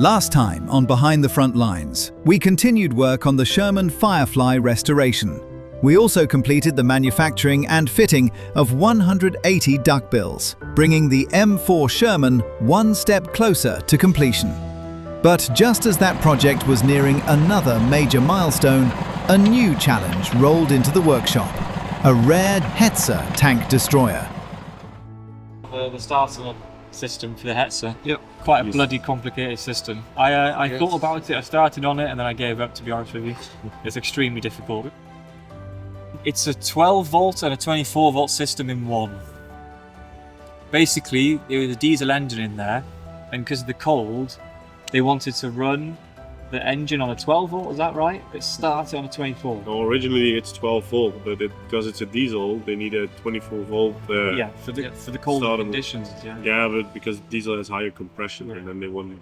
Last time on Behind the Frontlines, we continued work on the Sherman Firefly restoration. We also completed the manufacturing and fitting of 180 duckbills, bringing the M4 Sherman one step closer to completion. But just as that project was nearing another major milestone, a new challenge rolled into the workshop: a rare Hetzer tank destroyer. The starting system for the Hetzer. Yep. Quite a bloody complicated system. I thought about it, I started on it, and then I gave up, to be honest with you. It's extremely difficult. It's a 12 volt and a 24 volt system in one. Basically, there was a diesel engine in there, and because of the cold, they wanted to run the engine on a 12 volt, is that right? It started on a 24. No, originally it's 12 volt, but because it's a diesel, they need a 24 volt. Yeah, for the cold conditions. Yeah, but because diesel has higher compression, and then they want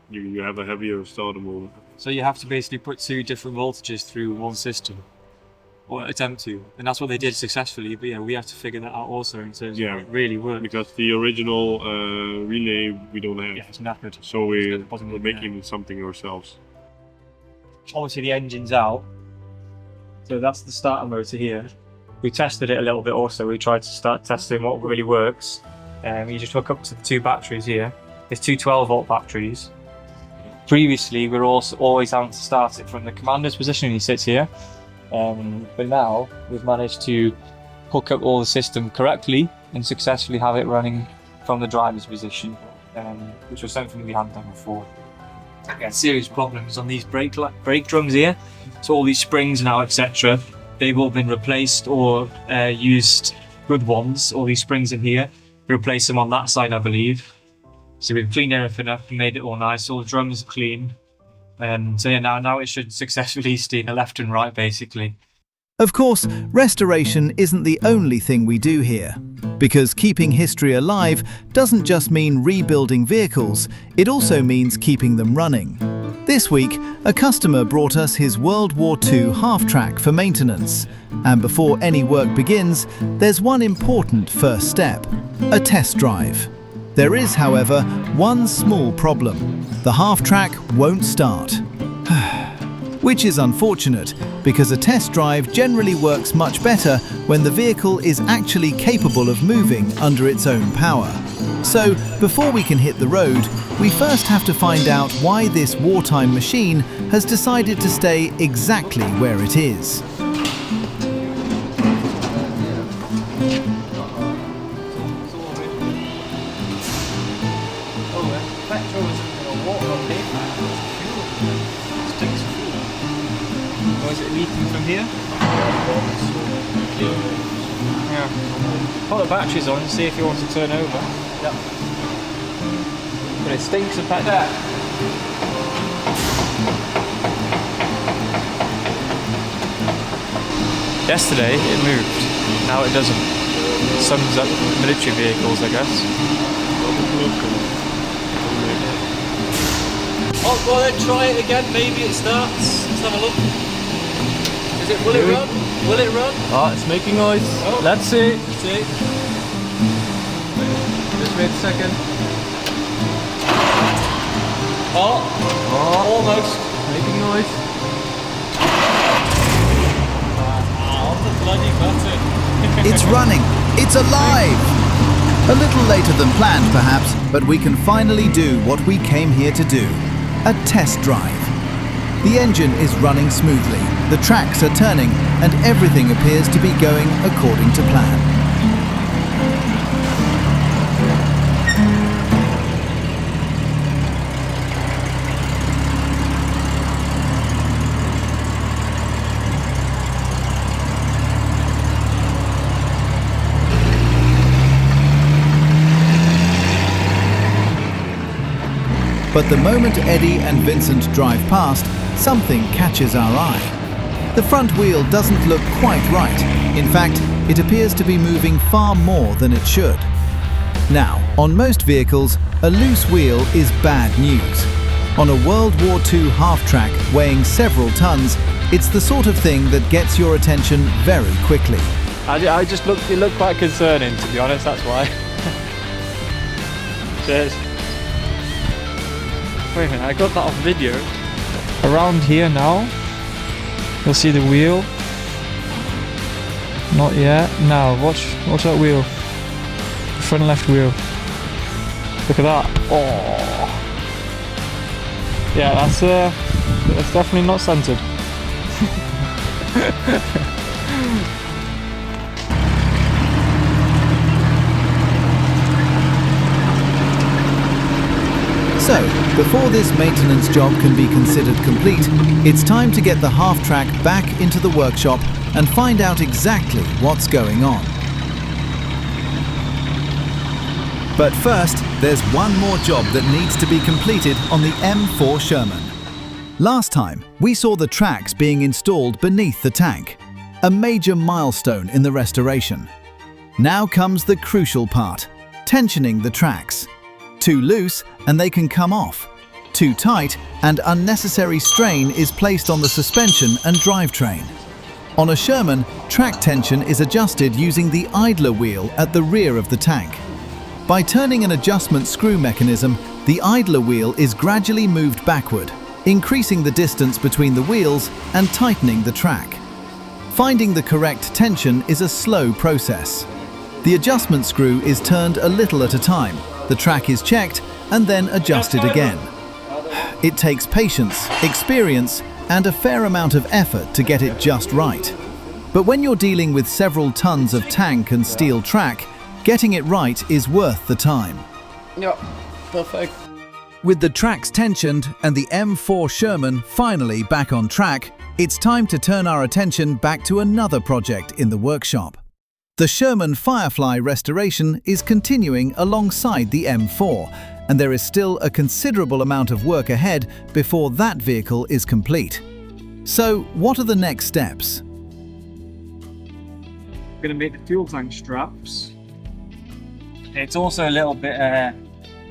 you have a heavier starter motor. So you have to basically put two different voltages through one system, or attempt to, and that's what they did successfully. But yeah, we have to figure that out also in terms of how it really works. Because the original relay we don't have. Yeah, it's knackered. So we're making something ourselves. Obviously the engine's out, so that's the starter motor here. We tested it a little bit also. We tried to start testing what really works. You just hook up to the two batteries here. There's two 12 volt batteries. Previously we were also always having to start it from the commander's position. He sits here, but now we've managed to hook up all the system correctly and successfully have it running from the driver's position, which was something we hadn't done before. We had serious problems on these brake drums here, so all these springs now, etc., they've all been replaced or used good ones. All these springs in here, we replaced them on that side, I believe. So we've cleaned everything up and made it all nice. All the drums are clean, and so yeah, now it should successfully steer left and right, basically. Of course, restoration isn't the only thing we do here, because keeping history alive doesn't just mean rebuilding vehicles, it also means keeping them running. This week, a customer brought us his World War II Halftrack for maintenance, and before any work begins, there's one important first step: a test drive. There is, however, one small problem: the Halftrack won't start. Which is unfortunate, because a test drive generally works much better when the vehicle is actually capable of moving under its own power. So, before we can hit the road, we first have to find out why this wartime machine has decided to stay exactly where it is. Or is it leaking from here? Yeah. Put the batteries on and see if he wants to turn over. Yep. But it stinks of petrol. Yesterday it moved, now it doesn't. Sums up military vehicles, I guess. Oh, well then try it again, maybe it starts. Let's have a look. Will it run? Will it run? Oh, it's making noise. Oh. Let's see. Let's see. Just wait a second. Oh, almost. Making noise. On the bloody button. It's running! It's alive! A little later than planned, perhaps, but we can finally do what we came here to do: a test drive. The engine is running smoothly, the tracks are turning, and everything appears to be going according to plan. But the moment Eddie and Vincent drive past, something catches our eye. The front wheel doesn't look quite right. In fact, it appears to be moving far more than it should. Now, on most vehicles, a loose wheel is bad news. On a World War II half-track weighing several tons, it's the sort of thing that gets your attention very quickly. It looked quite concerning, to be honest, that's why. Cheers. Wait a minute, I got that off video. Around here now, you'll see the wheel. Not yet. Now, watch that wheel. The front left wheel. Look at that. Oh. Yeah, that's definitely not centered. So, before this maintenance job can be considered complete, it's time to get the Halftrack back into the workshop and find out exactly what's going on. But first, there's one more job that needs to be completed on the M4 Sherman. Last time, we saw the tracks being installed beneath the tank, a major milestone in the restoration. Now comes the crucial part, tensioning the tracks. Too loose and they can come off. Too tight and unnecessary strain is placed on the suspension and drivetrain. On a Sherman, track tension is adjusted using the idler wheel at the rear of the tank. By turning an adjustment screw mechanism, the idler wheel is gradually moved backward, increasing the distance between the wheels and tightening the track. Finding the correct tension is a slow process. The adjustment screw is turned a little at a time. The track is checked and then adjusted again. It takes patience, experience, and a fair amount of effort to get it just right. But when you're dealing with several tons of tank and steel track, getting it right is worth the time. Yeah, perfect. With the tracks tensioned and the M4 Sherman finally back on track, it's time to turn our attention back to another project in the workshop. The Sherman Firefly restoration is continuing alongside the M4, and there is still a considerable amount of work ahead before that vehicle is complete. So, what are the next steps? I'm going to make the fuel tank straps. It's also a little bit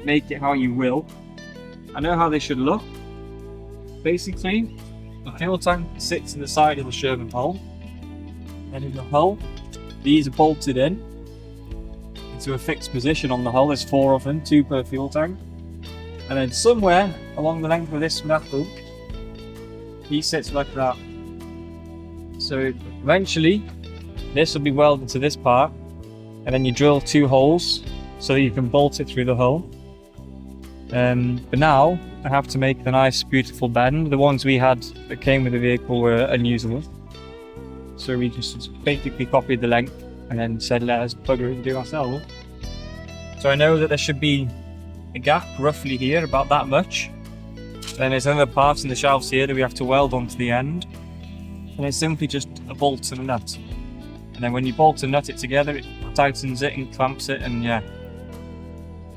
make it how you will. I know how they should look. Basically, the fuel tank sits in the side of the Sherman hull, and in the hull, these are bolted in into a fixed position on the hull. There's 4 of them, 2 per fuel tank. And then somewhere along the length of this metal, he sits like that. So eventually, this will be welded to this part, and then you drill 2 holes so that you can bolt it through the hull. But now, I have to make the nice, beautiful bend. The ones we had that came with the vehicle were unusable. So we just basically copied the length and then said, let us bugger it and do it ourselves. So I know that there should be a gap roughly here, about that much. Then there's other parts in the shelves here that we have to weld onto the end. And it's simply just a bolt and a nut. And then when you bolt and nut it together, it tightens it and clamps it, and yeah,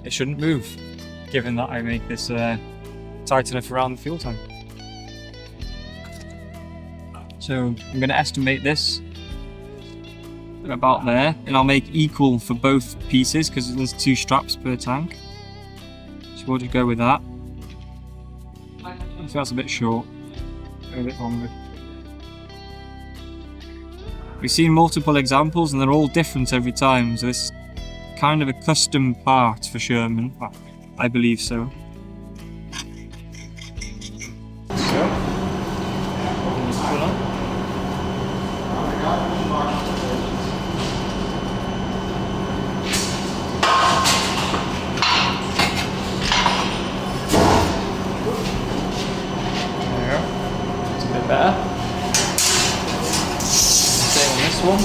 it shouldn't move, given that I make this tight enough around the fuel tank. So I'm going to estimate this about there, and I'll make equal for both pieces because there's 2 straps per tank. So we'll just go with that. I think that's a bit short, a bit longer. We've seen multiple examples and they're all different every time, so this is kind of a custom part for Sherman. Well, I believe so. Better. Same on this one.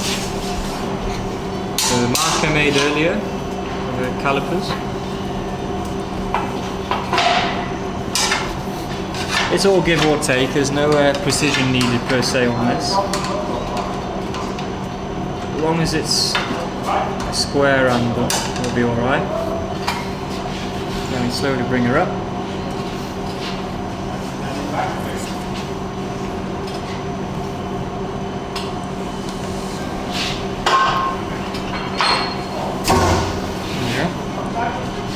So the mark I made earlier, the calipers. It's all give or take, there's no precision needed per se on this. As long as it's a square angle, it'll be alright. Then we slowly bring her up.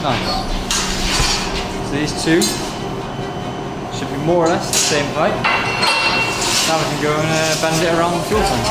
Nice. So these 2 should be more or less the same height. Now we can go and bend it around the fuel tank.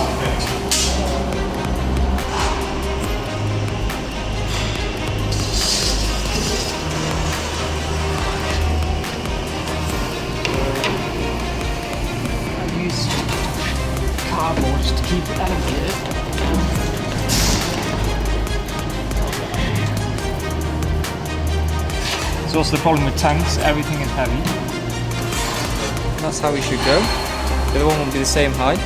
It's also the problem with tanks, everything is heavy. That's how we should go. The other one will be the same height.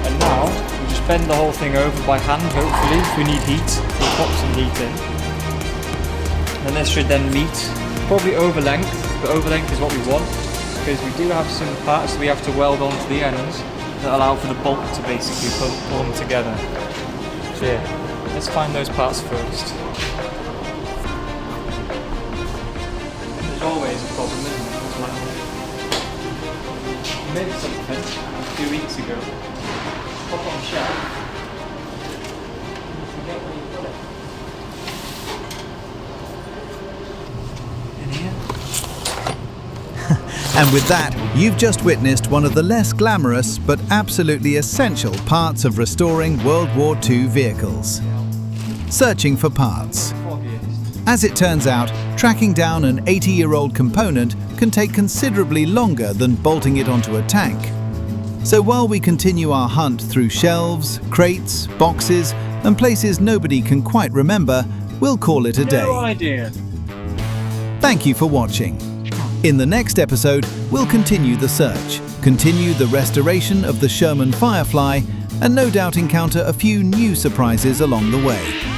And now, we just bend the whole thing over by hand, hopefully. If we need heat, we'll pop some heat in. And this should then meet, probably over length, but over length is what we want, because we do have some parts that we have to weld onto the ends that allow for the bolt to basically pull them together. So yeah, let's find those parts first. There's always a problem, isn't there? I made something a few weeks ago. Pop on the shelf. You forget where you put it. In here. And with that, you've just witnessed one of the less glamorous but absolutely essential parts of restoring World War II vehicles. Searching for parts. As it turns out, tracking down an 80-year-old component can take considerably longer than bolting it onto a tank. So while we continue our hunt through shelves, crates, boxes, and places nobody can quite remember, we'll call it a day. No idea. Thank you for watching. In the next episode, we'll continue the search, continue the restoration of the Sherman Firefly, and no doubt encounter a few new surprises along the way.